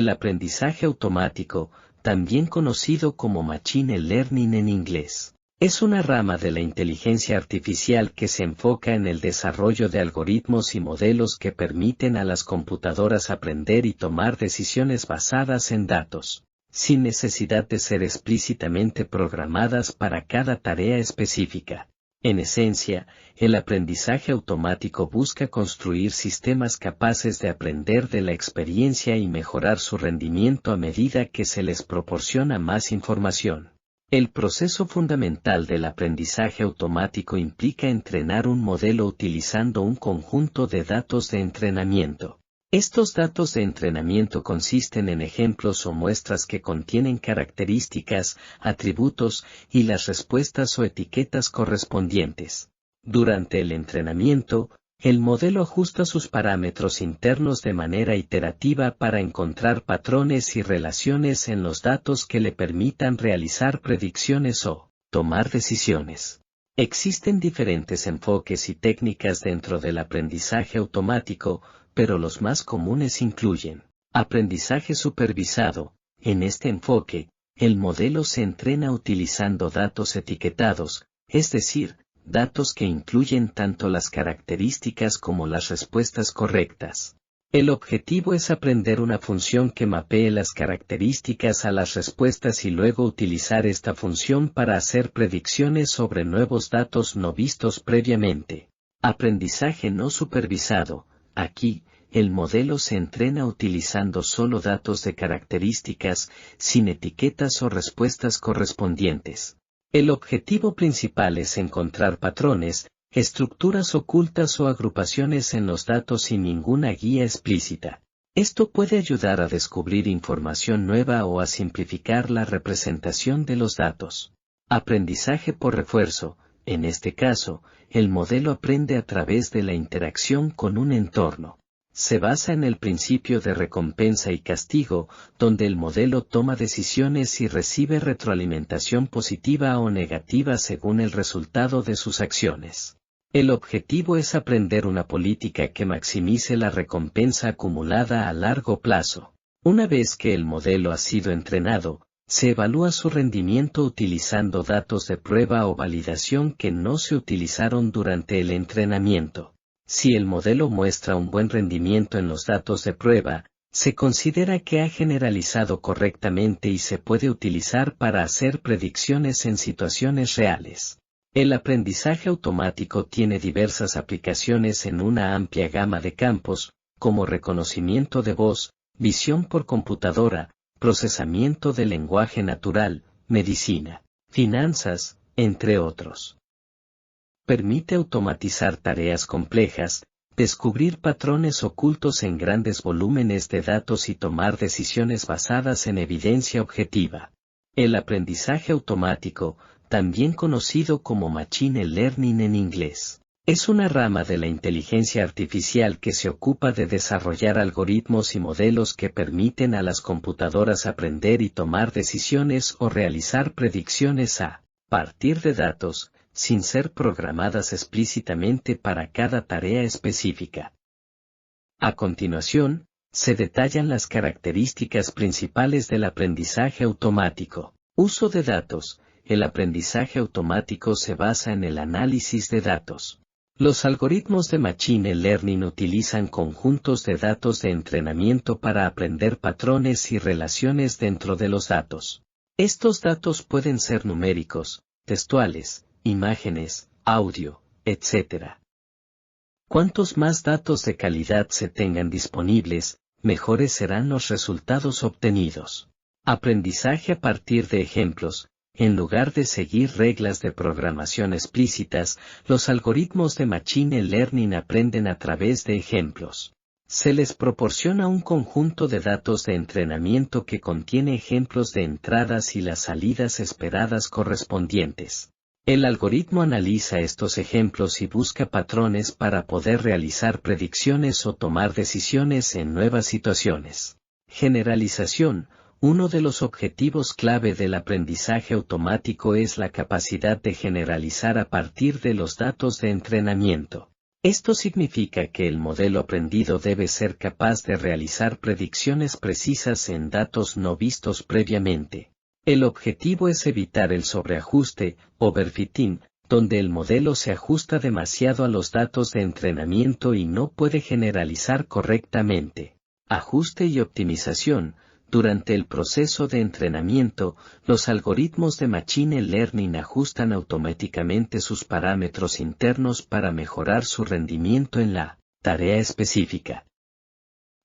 El aprendizaje automático, también conocido como Machine Learning en inglés, es una rama de la inteligencia artificial que se enfoca en el desarrollo de algoritmos y modelos que permiten a las computadoras aprender y tomar decisiones basadas en datos, sin necesidad de ser explícitamente programadas para cada tarea específica. En esencia, el aprendizaje automático busca construir sistemas capaces de aprender de la experiencia y mejorar su rendimiento a medida que se les proporciona más información. El proceso fundamental del aprendizaje automático implica entrenar un modelo utilizando un conjunto de datos de entrenamiento. Estos datos de entrenamiento consisten en ejemplos o muestras que contienen características, atributos y las respuestas o etiquetas correspondientes. Durante el entrenamiento, el modelo ajusta sus parámetros internos de manera iterativa para encontrar patrones y relaciones en los datos que le permitan realizar predicciones o tomar decisiones. Existen diferentes enfoques y técnicas dentro del aprendizaje automático, pero los más comunes incluyen aprendizaje supervisado. En este enfoque, el modelo se entrena utilizando datos etiquetados, es decir, datos que incluyen tanto las características como las respuestas correctas. El objetivo es aprender una función que mapee las características a las respuestas y luego utilizar esta función para hacer predicciones sobre nuevos datos no vistos previamente. Aprendizaje no supervisado. Aquí, el modelo se entrena utilizando solo datos de características, sin etiquetas o respuestas correspondientes. El objetivo principal es encontrar patrones, estructuras ocultas o agrupaciones en los datos sin ninguna guía explícita. Esto puede ayudar a descubrir información nueva o a simplificar la representación de los datos. Aprendizaje por refuerzo. En este caso, el modelo aprende a través de la interacción con un entorno. Se basa en el principio de recompensa y castigo, donde el modelo toma decisiones y recibe retroalimentación positiva o negativa según el resultado de sus acciones. El objetivo es aprender una política que maximice la recompensa acumulada a largo plazo. Una vez que el modelo ha sido entrenado, se evalúa su rendimiento utilizando datos de prueba o validación que no se utilizaron durante el entrenamiento. Si el modelo muestra un buen rendimiento en los datos de prueba, se considera que ha generalizado correctamente y se puede utilizar para hacer predicciones en situaciones reales. El aprendizaje automático tiene diversas aplicaciones en una amplia gama de campos, como reconocimiento de voz, visión por computadora, procesamiento de lenguaje natural, medicina, finanzas, entre otros. Permite automatizar tareas complejas, descubrir patrones ocultos en grandes volúmenes de datos y tomar decisiones basadas en evidencia objetiva. El aprendizaje automático, también conocido como Machine Learning en inglés, es una rama de la inteligencia artificial que se ocupa de desarrollar algoritmos y modelos que permiten a las computadoras aprender y tomar decisiones o realizar predicciones a partir de datos, sin ser programadas explícitamente para cada tarea específica. A continuación, se detallan las características principales del aprendizaje automático. Uso de datos. El aprendizaje automático se basa en el análisis de datos. Los algoritmos de Machine Learning utilizan conjuntos de datos de entrenamiento para aprender patrones y relaciones dentro de los datos. Estos datos pueden ser numéricos, textuales, imágenes, audio, etc. Cuantos más datos de calidad se tengan disponibles, mejores serán los resultados obtenidos. Aprendizaje a partir de ejemplos. En lugar de seguir reglas de programación explícitas, los algoritmos de Machine Learning aprenden a través de ejemplos. Se les proporciona un conjunto de datos de entrenamiento que contiene ejemplos de entradas y las salidas esperadas correspondientes. El algoritmo analiza estos ejemplos y busca patrones para poder realizar predicciones o tomar decisiones en nuevas situaciones. Generalización. Uno de los objetivos clave del aprendizaje automático es la capacidad de generalizar a partir de los datos de entrenamiento. Esto significa que el modelo aprendido debe ser capaz de realizar predicciones precisas en datos no vistos previamente. El objetivo es evitar el sobreajuste, overfitting, donde el modelo se ajusta demasiado a los datos de entrenamiento y no puede generalizar correctamente. Ajuste y optimización. Durante el proceso de entrenamiento, los algoritmos de Machine Learning ajustan automáticamente sus parámetros internos para mejorar su rendimiento en la tarea específica.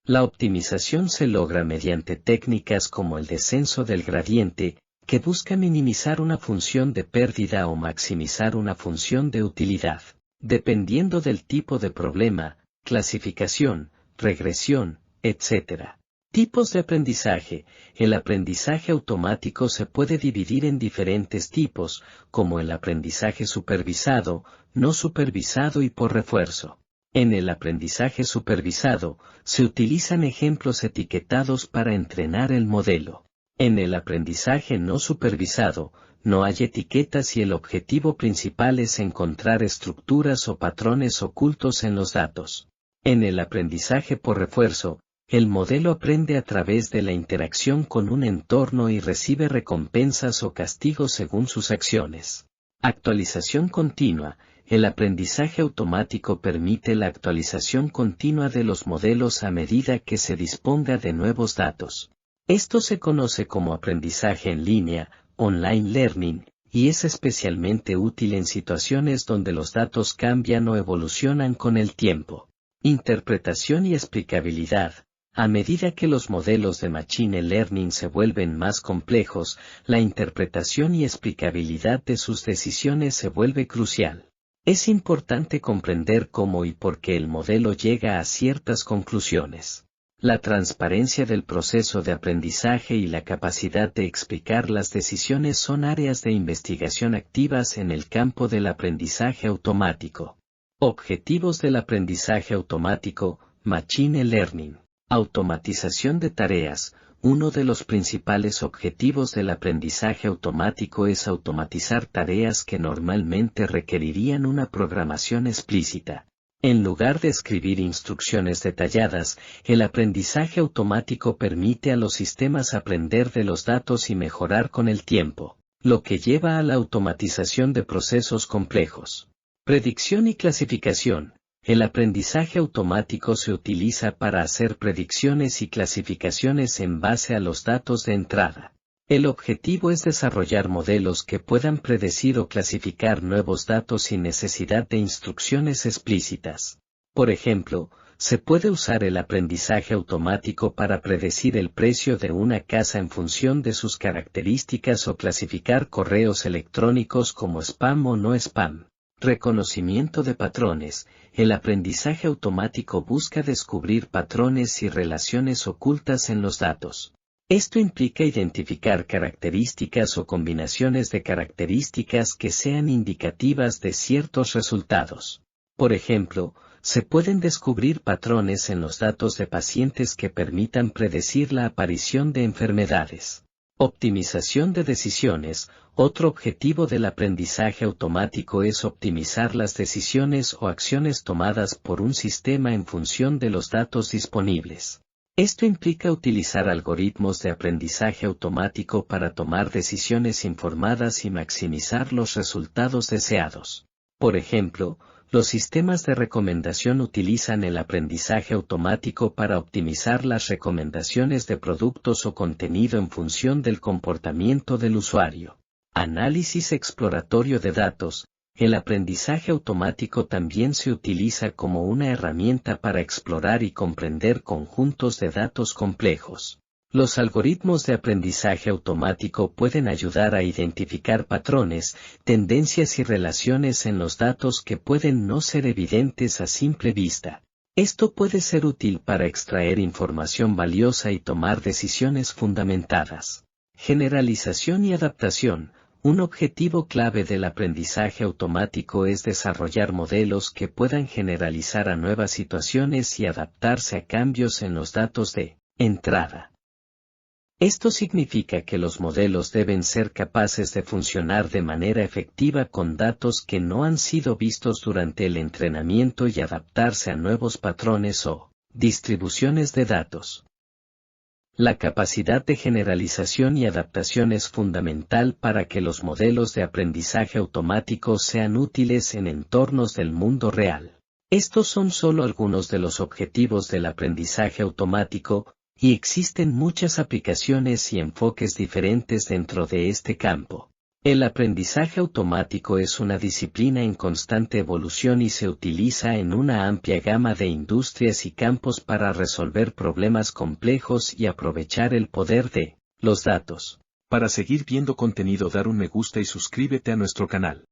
La optimización se logra mediante técnicas como el descenso del gradiente, que busca minimizar una función de pérdida o maximizar una función de utilidad, dependiendo del tipo de problema, clasificación, regresión, etc. Tipos de aprendizaje. El aprendizaje automático se puede dividir en diferentes tipos, como el aprendizaje supervisado, no supervisado y por refuerzo. En el aprendizaje supervisado, se utilizan ejemplos etiquetados para entrenar el modelo. En el aprendizaje no supervisado, no hay etiquetas y el objetivo principal es encontrar estructuras o patrones ocultos en los datos. En el aprendizaje por refuerzo, el modelo aprende a través de la interacción con un entorno y recibe recompensas o castigos según sus acciones. Actualización continua. El aprendizaje automático permite la actualización continua de los modelos a medida que se disponga de nuevos datos. Esto se conoce como aprendizaje en línea, online learning, y es especialmente útil en situaciones donde los datos cambian o evolucionan con el tiempo. Interpretación y explicabilidad. A medida que los modelos de Machine Learning se vuelven más complejos, la interpretación y explicabilidad de sus decisiones se vuelve crucial. Es importante comprender cómo y por qué el modelo llega a ciertas conclusiones. La transparencia del proceso de aprendizaje y la capacidad de explicar las decisiones son áreas de investigación activas en el campo del aprendizaje automático. Objetivos del aprendizaje automático, Machine Learning. Automatización de tareas. Uno de los principales objetivos del aprendizaje automático es automatizar tareas que normalmente requerirían una programación explícita. En lugar de escribir instrucciones detalladas, el aprendizaje automático permite a los sistemas aprender de los datos y mejorar con el tiempo, lo que lleva a la automatización de procesos complejos. Predicción y clasificación. El aprendizaje automático se utiliza para hacer predicciones y clasificaciones en base a los datos de entrada. El objetivo es desarrollar modelos que puedan predecir o clasificar nuevos datos sin necesidad de instrucciones explícitas. Por ejemplo, se puede usar el aprendizaje automático para predecir el precio de una casa en función de sus características o clasificar correos electrónicos como spam o no spam. Reconocimiento de patrones. El aprendizaje automático busca descubrir patrones y relaciones ocultas en los datos. Esto implica identificar características o combinaciones de características que sean indicativas de ciertos resultados. Por ejemplo, se pueden descubrir patrones en los datos de pacientes que permitan predecir la aparición de enfermedades. Optimización de decisiones. Otro objetivo del aprendizaje automático es optimizar las decisiones o acciones tomadas por un sistema en función de los datos disponibles. Esto implica utilizar algoritmos de aprendizaje automático para tomar decisiones informadas y maximizar los resultados deseados. Por ejemplo, los sistemas de recomendación utilizan el aprendizaje automático para optimizar las recomendaciones de productos o contenido en función del comportamiento del usuario. Análisis exploratorio de datos. El aprendizaje automático también se utiliza como una herramienta para explorar y comprender conjuntos de datos complejos. Los algoritmos de aprendizaje automático pueden ayudar a identificar patrones, tendencias y relaciones en los datos que pueden no ser evidentes a simple vista. Esto puede ser útil para extraer información valiosa y tomar decisiones fundamentadas. Generalización y adaptación. Un objetivo clave del aprendizaje automático es desarrollar modelos que puedan generalizar a nuevas situaciones y adaptarse a cambios en los datos de entrada. Esto significa que los modelos deben ser capaces de funcionar de manera efectiva con datos que no han sido vistos durante el entrenamiento y adaptarse a nuevos patrones o distribuciones de datos. La capacidad de generalización y adaptación es fundamental para que los modelos de aprendizaje automático sean útiles en entornos del mundo real. Estos son solo algunos de los objetivos del aprendizaje automático, y existen muchas aplicaciones y enfoques diferentes dentro de este campo. El aprendizaje automático es una disciplina en constante evolución y se utiliza en una amplia gama de industrias y campos para resolver problemas complejos y aprovechar el poder de los datos. Para seguir viendo contenido, dar un me gusta y suscríbete a nuestro canal.